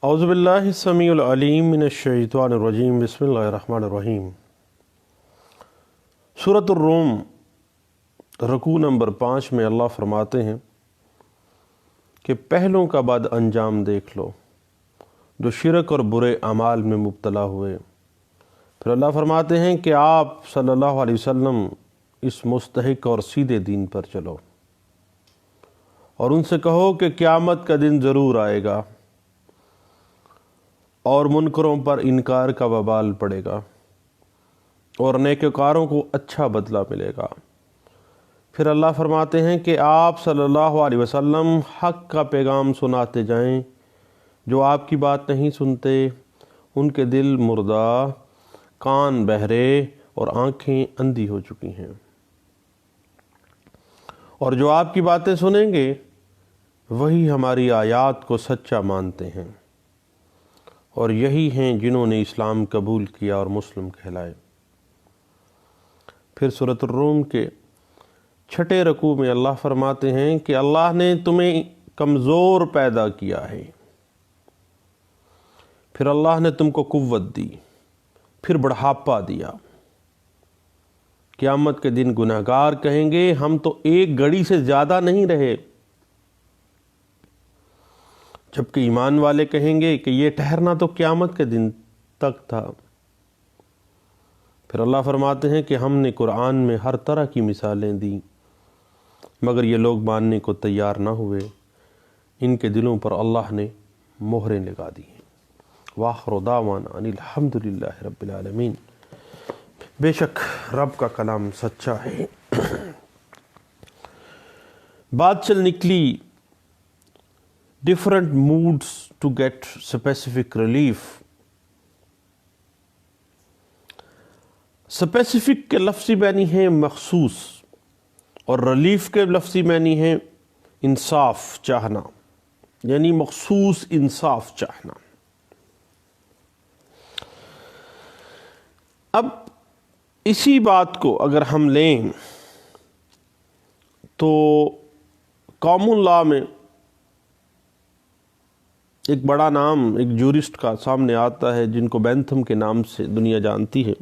اعوذ باللہ السمیع العلیم من الشیطان الرجیم بسم اللہ الرحمن الرحیم۔ سورۃ الروم رکوع نمبر 5 میں اللہ فرماتے ہیں کہ پہلوں کا بد انجام دیکھ لو جو شرک اور برے اعمال میں مبتلا ہوئے۔ پھر اللہ فرماتے ہیں کہ آپ صلی اللہ علیہ وسلم اس مستحق اور سیدھے دین پر چلو اور ان سے کہو کہ قیامت کا دن ضرور آئے گا اور منکروں پر انکار کا وبال پڑے گا اور نیکوکاروں کو اچھا بدلہ ملے گا۔ پھر اللہ فرماتے ہیں کہ آپ صلی اللہ علیہ وسلم حق کا پیغام سناتے جائیں، جو آپ کی بات نہیں سنتے ان کے دل مردہ، کان بہرے اور آنکھیں اندھی ہو چکی ہیں، اور جو آپ کی باتیں سنیں گے وہی ہماری آیات کو سچا مانتے ہیں، اور یہی ہیں جنہوں نے اسلام قبول کیا اور مسلم کہلائے۔ پھر سورۃ الروم کے 6 رکوع میں اللہ فرماتے ہیں کہ اللہ نے تمہیں کمزور پیدا کیا ہے، پھر اللہ نے تم کو قوت دی، پھر بڑھاپا دیا۔ قیامت کے دن گنہگار کہیں گے ہم تو ایک گھڑی سے زیادہ نہیں رہے، جبکہ ایمان والے کہیں گے کہ یہ ٹھہرنا تو قیامت کے دن تک تھا۔ پھر اللہ فرماتے ہیں کہ ہم نے قرآن میں ہر طرح کی مثالیں دیں مگر یہ لوگ ماننے کو تیار نہ ہوئے، ان کے دلوں پر اللہ نے مہریں لگا دی ہیں۔ وآخر دعوانا ان الحمد للہ رب العالمین۔ بے شک رب کا کلام سچا ہے۔ بات چل نکلی different moods to get specific relief۔ specific کے لفظی معنی ہیں مخصوص، اور ریلیف کے لفظی معنی ہیں انصاف چاہنا، یعنی مخصوص انصاف چاہنا۔ اب اسی بات کو اگر ہم لیں تو کامن لا میں ایک بڑا نام ایک جورسٹ کا سامنے آتا ہے جن کو بینتھم کے نام سے دنیا جانتی ہے۔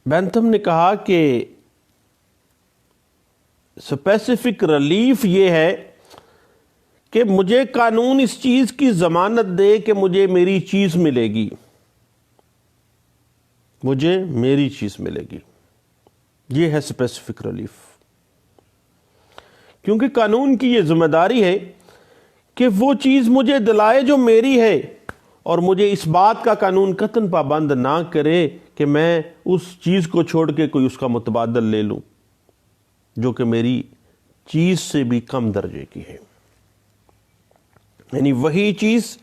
بینتھم نے کہا کہ اسپیسیفک ریلیف یہ ہے کہ مجھے قانون اس چیز کی ضمانت دے کہ مجھے میری چیز ملے گی، مجھے میری چیز ملے گی، یہ ہے اسپیسیفک ریلیف۔ کیونکہ قانون کی یہ ذمہ داری ہے کہ وہ چیز مجھے دلائے جو میری ہے، اور مجھے اس بات کا قانون قطعاً پابند نہ کرے کہ میں اس چیز کو چھوڑ کے کوئی اس کا متبادل لے لوں جو کہ میری چیز سے بھی کم درجے کی ہے، یعنی وہی چیز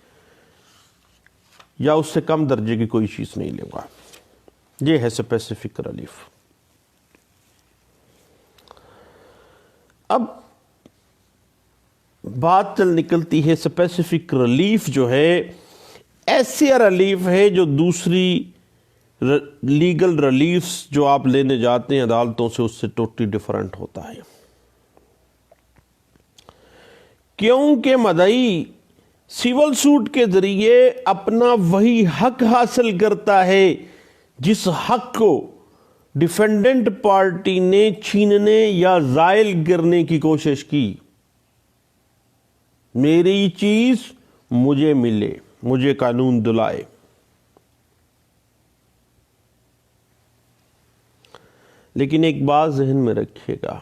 یا اس سے کم درجے کی کوئی چیز نہیں لوں گا۔ یہ ہے اسپیسیفک ریلیف۔ اب بات چل نکلتی ہے اسپیسیفک ریلیف جو ہے ایسی ریلیف ہے جو دوسری لیگل ریلیفز جو آپ لینے جاتے ہیں عدالتوں سے اس سے ٹوٹلی ڈیفرنٹ ہوتا ہے، کیونکہ مدعی سیول سوٹ کے ذریعے اپنا وہی حق حاصل کرتا ہے جس حق کو ڈیفینڈنٹ پارٹی نے چھیننے یا زائل کرنے کی کوشش کی۔ میری چیز مجھے ملے، مجھے قانون دلائے۔ لیکن ایک بات ذہن میں رکھیے گا،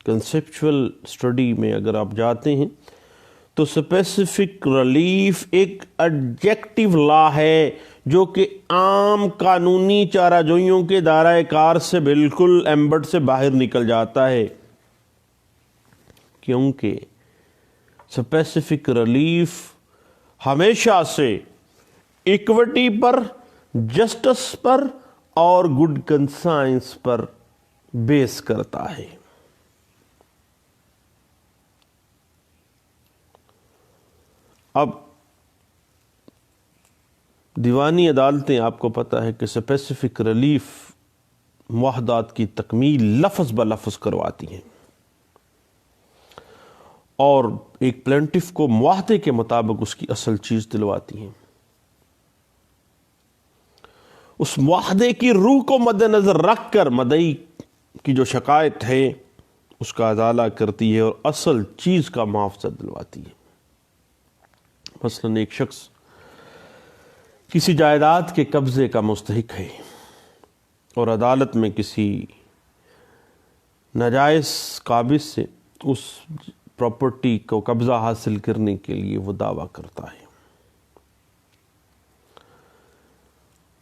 کنسیپچول سٹڈی میں اگر آپ جاتے ہیں تو اسپیسیفک ریلیف ایک ایڈجیکٹو لا ہے جو کہ عام قانونی چارہ جوئیوں کے دائرہ کار سے بالکل ایمبٹ سے باہر نکل جاتا ہے، کیونکہ اسپیسیفک ریلیف ہمیشہ سے ایکوٹی پر، جسٹس پر اور گڈ کنسائنس پر بیس کرتا ہے۔ اب دیوانی عدالتیں آپ کو پتہ ہے کہ اسپیسیفک ریلیف معاہدات کی تکمیل لفظ بلفظ کرواتی ہیں، اور ایک پلینٹف کو معاہدے کے مطابق اس کی اصل چیز دلواتی ہیں۔ اس معاہدے کی روح کو مد نظر رکھ کر مدعی کی جو شکایت ہے اس کا ازالہ کرتی ہے اور اصل چیز کا معاوضہ دلواتی ہے۔ مثلاً ایک شخص کسی جائیداد کے قبضے کا مستحق ہے اور عدالت میں کسی ناجائز قابض سے اس پراپرٹی کو قبضہ حاصل کرنے کے لیے وہ دعویٰ کرتا ہے،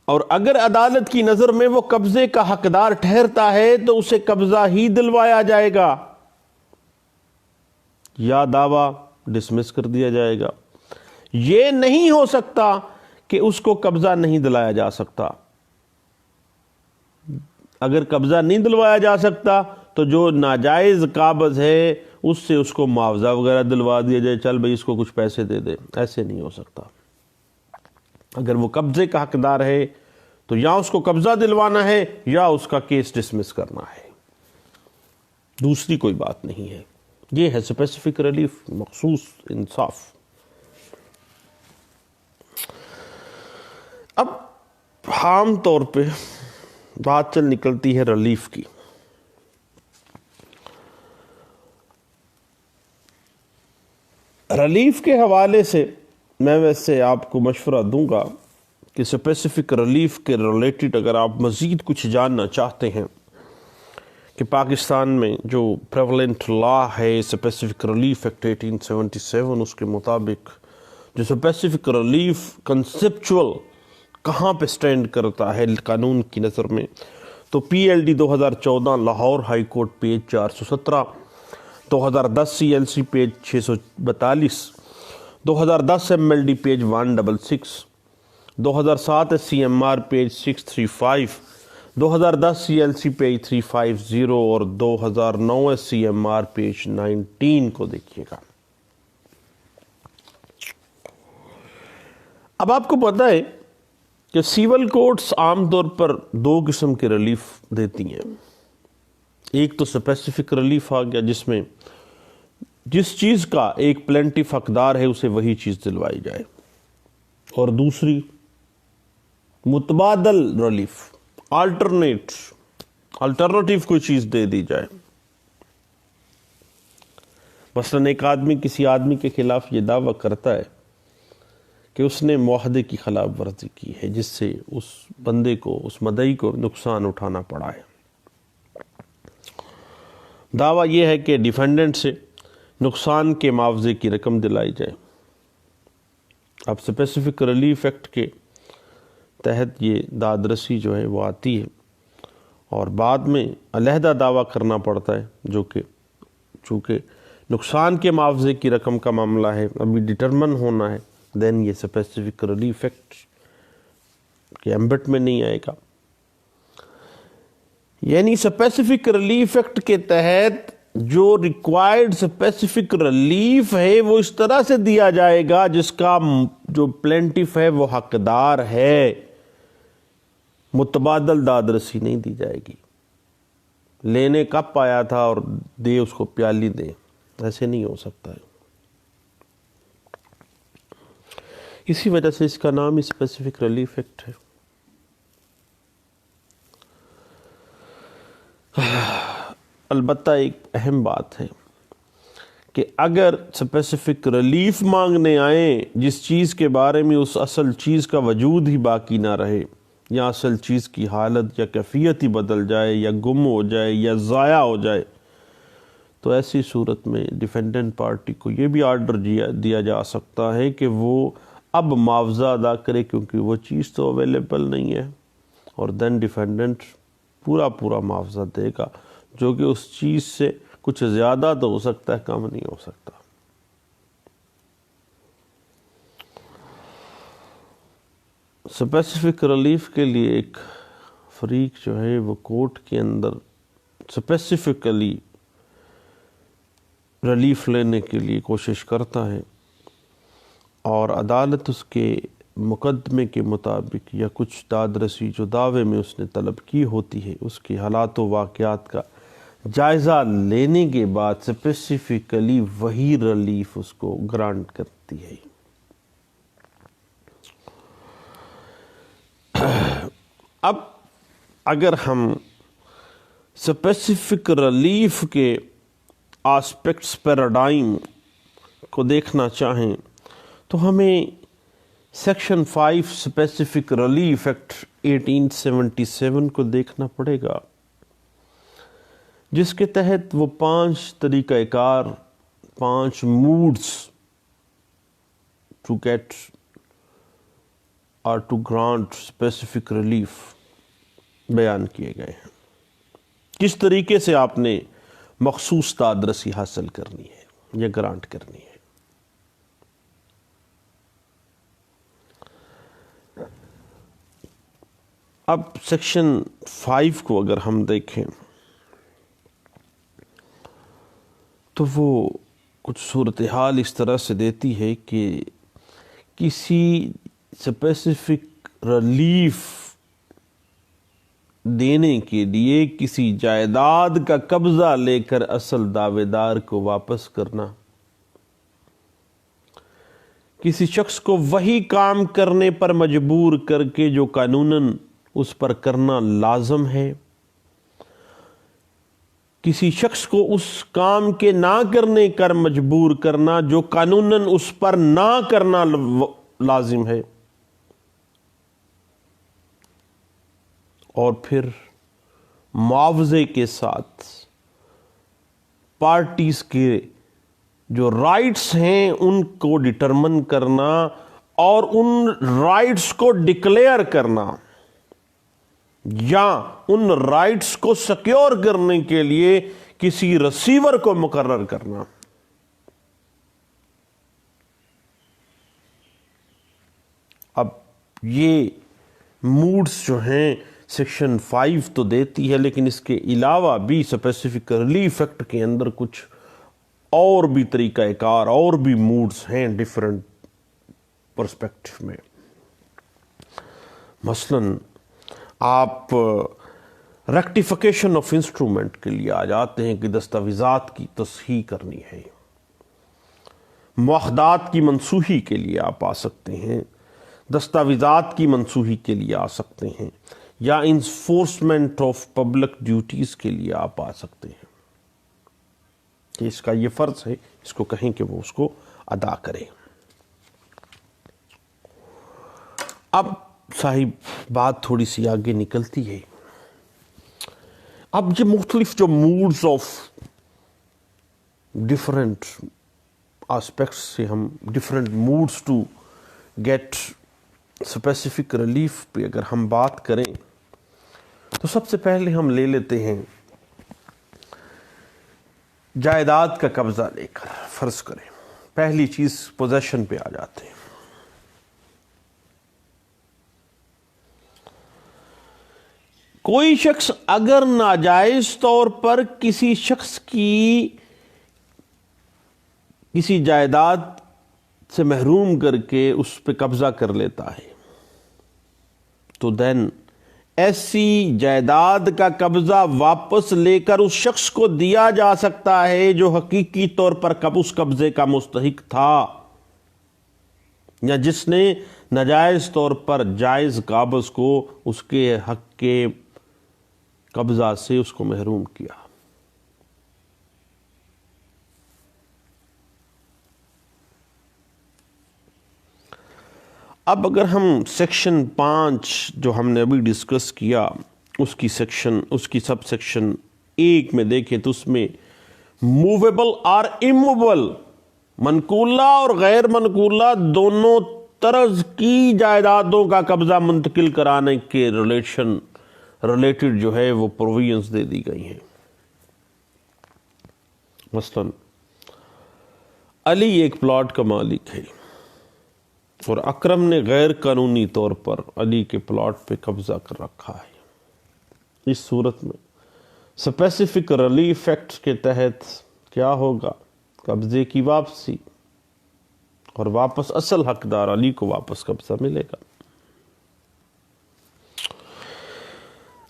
اور اگر عدالت کی نظر میں وہ قبضے کا حقدار ٹھہرتا ہے تو اسے قبضہ ہی دلوایا جائے گا یا دعویٰ ڈسمس کر دیا جائے گا۔ یہ نہیں ہو سکتا کہ اس کو قبضہ نہیں دلایا جا سکتا۔ اگر قبضہ نہیں دلوایا جا سکتا تو جو ناجائز قابض ہے اس سے اس کو معاوضہ وغیرہ دلوا دیا جائے، چل بھئی اس کو کچھ پیسے دے دے، ایسے نہیں ہو سکتا۔ اگر وہ قبضے کا حقدار ہے تو یا اس کو قبضہ دلوانا ہے یا اس کا کیس ڈسمس کرنا ہے، دوسری کوئی بات نہیں ہے۔ یہ ہے اسپیسیفک ریلیف، مخصوص انصاف۔ اب عام طور پہ بات چل نکلتی ہے ریلیف کی۔ ریلیف کے حوالے سے میں ویسے آپ کو مشورہ دوں گا کہ اسپیسیفک ریلیف کے ریلیٹڈ اگر آپ مزید کچھ جاننا چاہتے ہیں کہ پاکستان میں جو پریولنٹ لا ہے اسپیسیفک ریلیف ایکٹ 1877، اس کے مطابق جو اسپیسیفک ریلیف کنسپچول کہاں پہ سٹینڈ کرتا ہے قانون کی نظر میں، تو P L D 2014 Lahore high court page 417، 2010 C L C page 642، 2010 M L D page 166، 2007 S C M R page 635، 2010 C L C page 350 اور 2009 S C M R page 19 کو دیکھیے گا۔ اب آپ کو پتہ ہے کہ سیول کورٹس عام طور پر دو قسم کے ریلیف دیتی ہیں۔ ایک تو اسپیسیفک ریلیف آ گیا جس میں جس چیز کا ایک پلینٹف حقدار ہے اسے وہی چیز دلوائی جائے، اور دوسری متبادل ریلیف، الٹرنیٹیو کوئی چیز دے دی جائے۔ مثلاً ایک آدمی کسی آدمی کے خلاف یہ دعویٰ کرتا ہے کہ اس نے معاہدے کی خلاف ورزی کی ہے جس سے اس بندے کو، اس مدعی کو نقصان اٹھانا پڑا ہے۔ دعویٰ یہ ہے کہ ڈیفینڈنٹ سے نقصان کے معاوضے کی رقم دلائی جائے۔ اب اسپیسیفک ریلیف ایکٹ کے تحت یہ داد رسی جو ہے وہ آتی ہے اور بعد میں علیحدہ دعویٰ کرنا پڑتا ہے، جو کہ چونکہ نقصان کے معاوضے کی رقم کا معاملہ ہے، ابھی ڈٹرمن ہونا ہے، دین یہ اسپیسیفک ریلیف ایکٹ کے ایمبٹ میں نہیں آئے گا۔ یعنی اسپیسیفک ریلیف ایکٹ کے تحت جو ریکوائرڈ اسپیسیفک ریلیف ہے وہ اس طرح سے دیا جائے گا جس کا جو پلینٹف ہے وہ حقدار ہے، متبادل داد رسی نہیں دی جائے گی۔ لینے کپ آیا تھا اور دے اس کو پیالی دے، ایسے نہیں ہو سکتا ہے۔ اسی وجہ سے اس کا نام اسپیسیفک ریلیف ایکٹ ہے۔ البتہ ایک اہم بات ہے کہ اگر اسپیسیفک ریلیف مانگنے آئیں جس چیز کے بارے میں اس اصل چیز کا وجود ہی باقی نہ رہے، یا اصل چیز کی حالت یا کیفیت ہی بدل جائے یا گم ہو جائے یا ضائع ہو جائے، تو ایسی صورت میں ڈیفینڈنٹ پارٹی کو یہ بھی آرڈر دیا جا سکتا ہے کہ وہ اب معاوضہ ادا کرے کیونکہ وہ چیز تو اویلیبل نہیں ہے، اور دین ڈیفینڈنٹ پورا معاوضہ دے گا، جو کہ اس چیز سے کچھ زیادہ تو ہو سکتا ہے، کم نہیں ہو سکتا۔ اسپیسیفک ریلیف کے لیے ایک فریق جو ہے وہ کورٹ کے اندر اسپیسیفکلی ریلیف لینے کے لیے کوشش کرتا ہے، اور عدالت اس کے مقدمے کے مطابق یا کچھ داد رسی جو دعوے میں اس نے طلب کی ہوتی ہے اس کی حالات و واقعات کا جائزہ لینے کے بعد اسپیسیفکلی وہی ریلیف اس کو گرانٹ کرتی ہے۔ اب اگر ہم اسپیسیفک ریلیف کے آسپیکٹس پیراڈائم کو دیکھنا چاہیں تو ہمیں سیکشن 5 اسپیسیفک ریلیف ایکٹ 1877 کو دیکھنا پڑے گا، جس کے تحت وہ 5 طریقہ کار، 5 موڈز ٹو گیٹ اور ٹو گرانٹ اسپیسیفک ریلیف بیان کیے گئے ہیں۔ کس طریقے سے آپ نے مخصوص دادرسی حاصل کرنی ہے یا گرانٹ کرنی ہے۔ اب سیکشن 5 کو اگر ہم دیکھیں تو وہ کچھ صورتحال اس طرح سے دیتی ہے کہ کسی اسپیسیفک ریلیف دینے کے لیے کسی جائیداد کا قبضہ لے کر اصل دعوے دار کو واپس کرنا، کسی شخص کو وہی کام کرنے پر مجبور کر کے جو قانوناً اس پر کرنا لازم ہے، کسی شخص کو اس کام کے نہ کرنے کر مجبور کرنا جو قانوناً اس پر نہ کرنا لازم ہے، اور پھر معاوضے کے ساتھ پارٹیز کے جو رائٹس ہیں ان کو ڈٹرمن کرنا اور ان رائٹس کو ڈکلیئر کرنا یا ان رائٹس کو سیکیور کرنے کے لیے کسی ریسیور کو مقرر کرنا۔ اب یہ موڈز جو ہیں سیکشن 5 تو دیتی ہے، لیکن اس کے علاوہ بھی اسپیسیفک ریلیف ایکٹ کے اندر کچھ اور بھی طریقہ کار اور بھی موڈز ہیں ڈیفرنٹ پرسپیکٹو میں۔ مثلاً آپ ریکٹیفیکیشن آف انسٹرومنٹ کے لیے آ جاتے ہیں کہ دستاویزات کی تصحیح کرنی ہے، معاہدات کی منسوخی کے لیے آپ آ سکتے ہیں، دستاویزات کی منسوخی کے لیے آ سکتے ہیں، یا انفورسمنٹ آف پبلک ڈیوٹیز کے لیے آپ آ سکتے ہیں کہ اس کا یہ فرض ہے، اس کو کہیں کہ وہ اس کو ادا کرے۔ اب صاحب بات تھوڑی سی آگے نکلتی ہے۔ اب یہ مختلف جو موڈز آف ڈفرینٹ آسپیکٹس سے ہم different modes to get specific relief پہ اگر ہم بات کریں تو سب سے پہلے ہم لے لیتے ہیں جائیداد کا قبضہ لے کر، فرض کریں پہلی چیز پوزیشن پہ آ جاتے ہیں۔ کوئی شخص اگر ناجائز طور پر کسی شخص کی کسی جائیداد سے محروم کر کے اس پہ قبضہ کر لیتا ہے تو دین ایسی جائیداد کا قبضہ واپس لے کر اس شخص کو دیا جا سکتا ہے جو حقیقی طور پر اس قبضے کا مستحق تھا یا جس نے ناجائز طور پر جائز قابض کو اس کے حق کے قبضہ سے اس کو محروم کیا۔ اب اگر ہم سیکشن 5 جو ہم نے ابھی ڈسکس کیا اس کی سب سیکشن 1 میں دیکھیں تو اس میں موویبل اور اموویبل، منقولہ اور غیر منقولہ دونوں طرز کی جائیدادوں کا قبضہ منتقل کرانے کے ریلیٹڈ جو ہے وہ پروویژنز دے دی گئی ہیں۔ مثلا علی ایک پلاٹ کا مالک ہے اور اکرم نے غیر قانونی طور پر علی کے پلاٹ پہ قبضہ کر رکھا ہے۔ اس صورت میں اسپیسیفک ریلیف ایکٹ کے تحت کیا ہوگا؟ قبضے کی واپسی اور واپس اصل حقدار علی کو واپس قبضہ ملے گا۔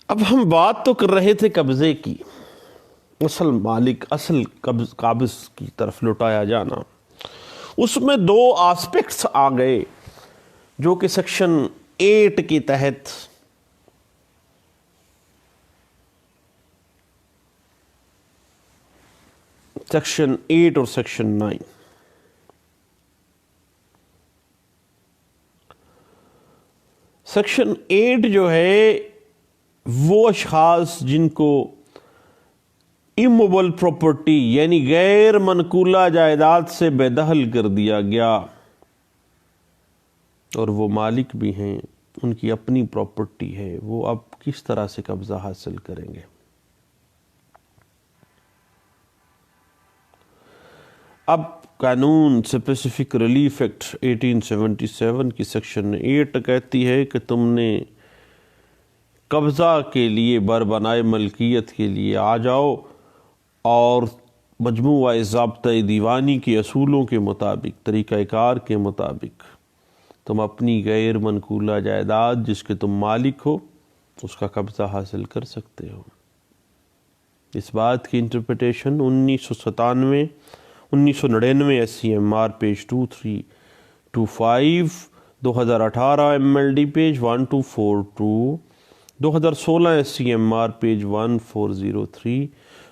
اب ہم بات تو کر رہے تھے قبضے کی، اصل مالک، اصل قابض کی طرف لوٹایا جانا، اس میں دو آسپیکٹس آ گئے جو کہ سیکشن 8 کے تحت سیکشن 8 اور سیکشن 9 سیکشن 8 جو ہے وہ اشخاص جن کو اموبل پراپرٹی یعنی غیر منقولہ جائیداد سے بے دخل کر دیا گیا اور وہ مالک بھی ہیں، ان کی اپنی پراپرٹی ہے، وہ اب کس طرح سے قبضہ حاصل کریں گے؟ اب قانون اسپیسیفک ریلیف ایکٹ 1877 کی سیکشن 8 کہتی ہے کہ تم نے قبضہ کے لیے بربنائے ملکیت کے لیے آ جاؤ اور مجموعہ ضابطۂ دیوانی کے اصولوں کے مطابق، طریقہ کار کے مطابق تم اپنی غیر منقولہ جائیداد جس کے تم مالک ہو اس کا قبضہ حاصل کر سکتے ہو۔ اس بات کی interpretation 1999 SCMR page 2325، 2018 MLD page 1242، 2016 SCMR page 1403،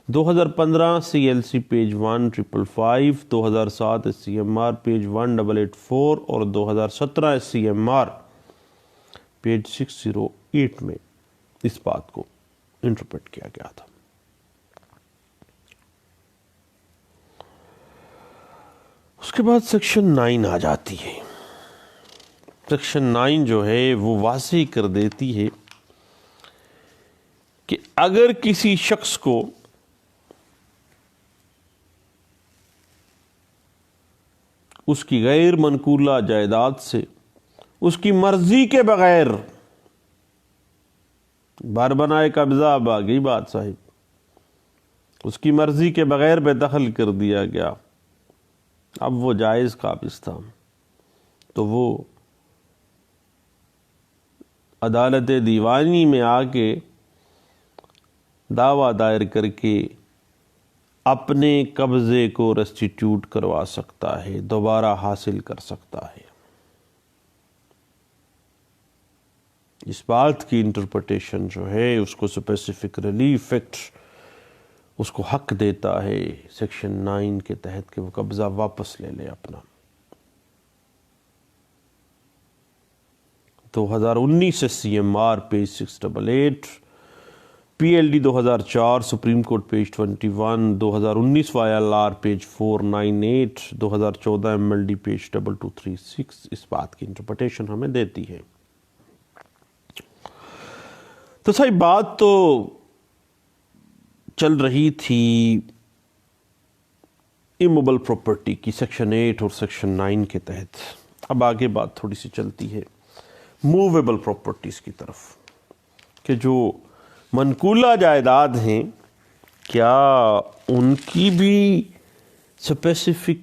2015 CLC page 1555، 2007 SCMR page 1884 اور 2017 SCMR پیج 608 میں اس بات کو انٹرپریٹ کیا گیا تھا۔ اس کے بعد سیکشن 9 آ جاتی ہے۔ سیکشن 9 جو ہے وہ واضح کر دیتی ہے کہ اگر کسی شخص کو اس کی غیر منقولہ جائیداد سے اس کی مرضی کے بغیر بربنائے قبضہ، باقی بات صاحب، اس کی مرضی کے بغیر بے دخل کر دیا گیا، اب وہ جائز قابض تھا، تو وہ عدالت دیوانی میں آ کے دعویٰ دائر کر کے اپنے قبضے کو ریسٹیٹیوٹ کروا سکتا ہے، دوبارہ حاصل کر سکتا ہے۔ اس بات کی انٹرپریٹیشن جو ہے اس کو اسپیسیفک ریلیف ایکٹ اس کو حق دیتا ہے سیکشن 9 کے تحت کہ وہ قبضہ واپس لے لے اپنا۔ 2019 SCMR page 688، PLD 2004 supreme court page 21، 2019 YLR page 498، 2014 MLD page 2236 اس بات کی انٹرپریٹیشن ہمیں دیتی ہے۔ تو صحیح بات تو چل رہی تھی اموبل پراپرٹی کی سیکشن 8 اور سیکشن 9 کے تحت، اب آگے بات تھوڑی سی چلتی ہے موویبل پراپرٹیز کی طرف کہ جو منقولہ جائیداد ہیں کیا ان کی بھی اسپیسیفک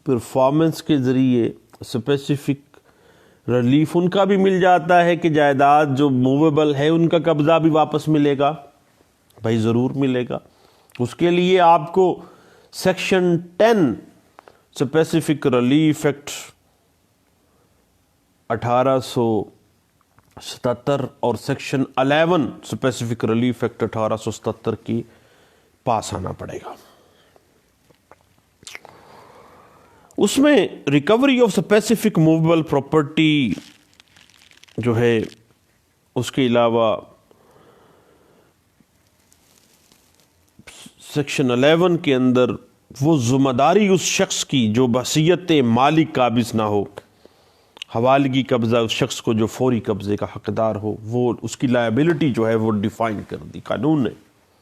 پرفارمنس کے ذریعے اسپیسیفک ریلیف ان کا بھی مل جاتا ہے کہ جائیداد جو موویبل ہے ان کا قبضہ بھی واپس ملے گا؟ بھائی ضرور ملے گا۔ اس کے لیے آپ کو سیکشن 10 اسپیسیفک ریلیف ایکٹ 1877 اور سیکشن 11 اسپیسیفک ریلیف ایکٹ 1877 کی پاس آنا پڑے گا۔ اس میں recovery of specific movable property جو ہے اس کے علاوہ سیکشن 11 کے اندر وہ ذمہ داری اس شخص کی جو بحیثیت مالک قابض نہ ہو، حوالگی قبضہ اس شخص کو جو فوری قبضے کا حقدار ہو، وہ اس کی لائبلٹی جو ہے وہ ڈیفائن کر دی قانون نے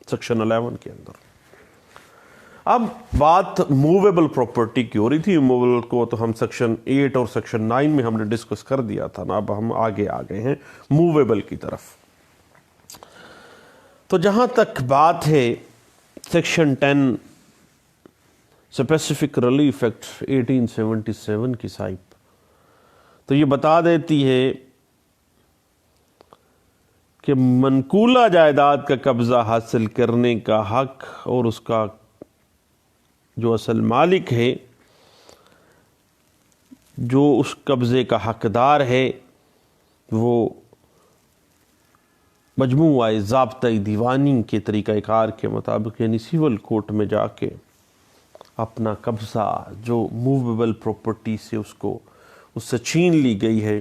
سیکشن 11 کے اندر۔ اب بات موویبل پراپرٹی کی ہو رہی تھی، موویبل کو تو ہم سیکشن 8 اور سیکشن 9 میں ہم نے ڈسکس کر دیا تھا نا، اب ہم آگے آ گئے ہیں موویبل کی طرف۔ تو جہاں تک بات ہے سیکشن 10 اسپیسیفک ریلیف ایکٹ 1877 کی صاحب، تو یہ بتا دیتی ہے کہ منقولہ جائیداد کا قبضہ حاصل کرنے کا حق اور اس کا جو اصل مالک ہے، جو اس قبضے کا حقدار ہے، وہ مجموعہ ضابطۂ دیوانی کے طریقہ کار کے مطابق یعنی سول کورٹ میں جا کے اپنا قبضہ جو موویبل پراپرٹی سے اس سے چھین لی گئی ہے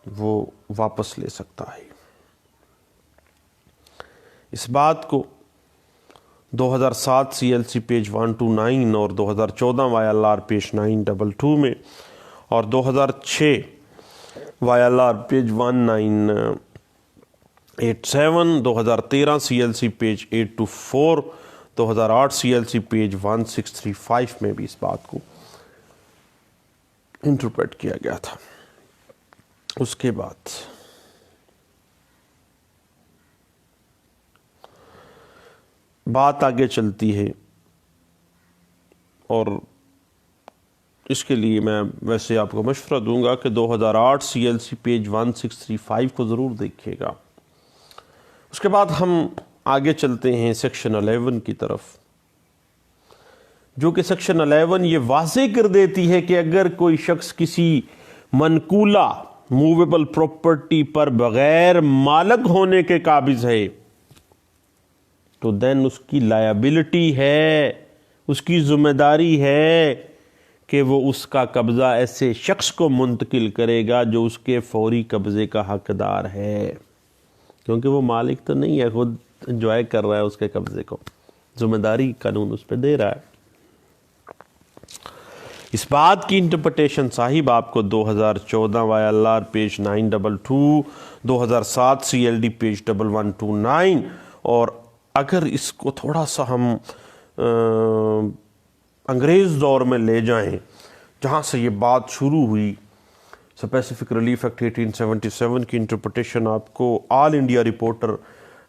وہ واپس لے سکتا ہے۔ اس بات کو 2007 CLC پیج 129 اور 2014 YLR پیج 922 میں اور 2006 YLR page 1987، 2013 CLC page 824، 2008 CLC page 1635 میں بھی اس بات کو انٹرپریٹ کیا گیا تھا۔ اس کے بعد بات آگے چلتی ہے، اور اس کے لیے میں ویسے آپ کو مشورہ دوں گا کہ 2008 CLC پیج 1635 کو ضرور دیکھیے گا۔ اس کے بعد ہم آگے چلتے ہیں سیکشن 11 کی طرف، جو کہ سیکشن 11 یہ واضح کر دیتی ہے کہ اگر کوئی شخص کسی منقولہ موویبل پراپرٹی پر بغیر مالک ہونے کے قابض ہے تو دین اس کی لائبلٹی ہے، اس کی ذمہ داری ہے کہ وہ اس کا قبضہ ایسے شخص کو منتقل کرے گا جو اس کے فوری قبضے کا حقدار ہے، کیونکہ وہ مالک تو نہیں ہے، خود انجوائے کر رہا ہے اس کے قبضے کو، ذمہ داری قانون اس پہ دے رہا ہے۔ اس بات کی انٹرپریٹیشن صاحب آپ کو 2014 YLR پیج 922، 2007 CLD پیج 1129، اور اگر اس کو تھوڑا سا ہم انگریز دور میں لے جائیں جہاں سے یہ بات شروع ہوئی، اسپیسیفک ریلیف ایکٹ 1877 کی انٹرپریٹیشن آپ کو All India Reporter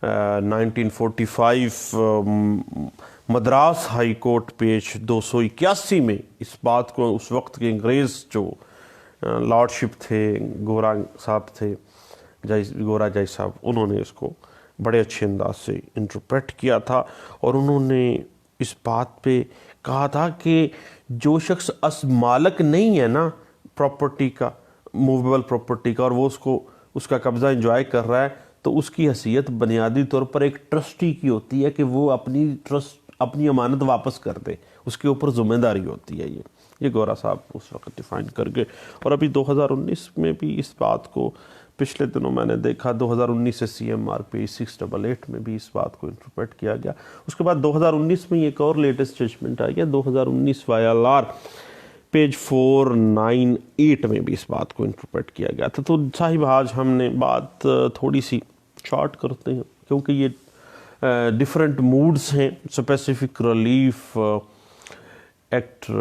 1945 Madras High court page 281 میں اس بات کو اس وقت کے انگریز جو لارڈشپ تھے، گورا صاحب تھے، گورا جائی صاحب، انہوں نے اس کو بڑے اچھے انداز سے انٹرپریٹ کیا تھا، اور انہوں نے اس بات پہ کہا تھا کہ جو شخص مالک نہیں ہے نا پراپرٹی کا، موویبل پراپرٹی کا، اور وہ اس کا قبضہ انجوائے کر رہا ہے، تو اس کی حیثیت بنیادی طور پر ایک ٹرسٹی کی ہوتی ہے کہ وہ اپنی امانت واپس کر دے، اس کے اوپر ذمہ داری ہوتی ہے۔ یہ گورا صاحب اس وقت ڈیفائن کر گئے، اور ابھی 2019 میں بھی اس بات کو پچھلے دنوں میں نے دیکھا، 2019 سے CMR پیج 688 میں بھی اس بات کو انٹرپریٹ کیا گیا۔ اس کے بعد 2019 میں ایک اور لیٹسٹ ججمنٹ آئی ہے، 2019 YLR پیج 498 میں بھی اس بات کو انٹرپریٹ کیا گیا تھا۔ تو صاحب آج ہم نے بات تھوڑی سی شارٹ کرتے ہیں، کیونکہ یہ ڈیفرنٹ موڈز ہیں۔ اسپیسیفک ریلیف ایکٹ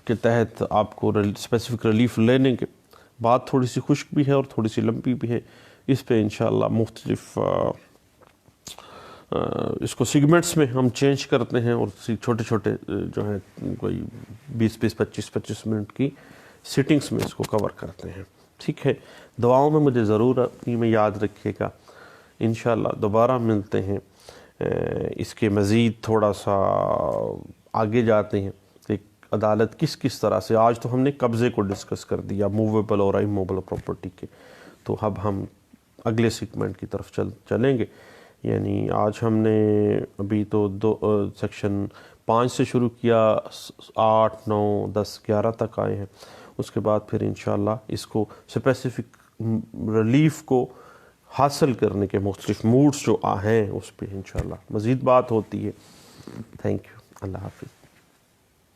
کے تحت آپ کو اسپیسیفک ریلیف لینے کے بات تھوڑی سی خشک بھی ہے اور تھوڑی سی لمبی بھی ہے، اس پہ انشاءاللہ مختلف اس کو سیگمنٹس میں ہم چینج کرتے ہیں، اور چھوٹے چھوٹے جو ہیں کوئی 20-25 منٹ کی سیٹنگز میں اس کو کور کرتے ہیں۔ ٹھیک ہے، دعاؤں میں مجھے ضرور اپنی میں یاد رکھیے گا۔ انشاءاللہ دوبارہ ملتے ہیں، اس کے مزید تھوڑا سا آگے جاتے ہیں، ایک عدالت کس طرح سے، آج تو ہم نے قبضے کو ڈسکس کر دیا موویبل اور اموویبل پراپرٹی کے، تو اب ہم اگلے سیگمنٹ کی طرف چلیں گے۔ یعنی آج ہم نے ابھی تو سیکشن 5 سے شروع کیا، 8، 9، 10، 11 تک آئے ہیں۔ اس کے بعد پھر انشاءاللہ اس کو اسپیسیفک ریلیف کو حاصل کرنے کے مختلف موڈز جو ہیں اس پہ انشاءاللہ مزید بات ہوتی ہے۔ تھینک یو، اللہ حافظ۔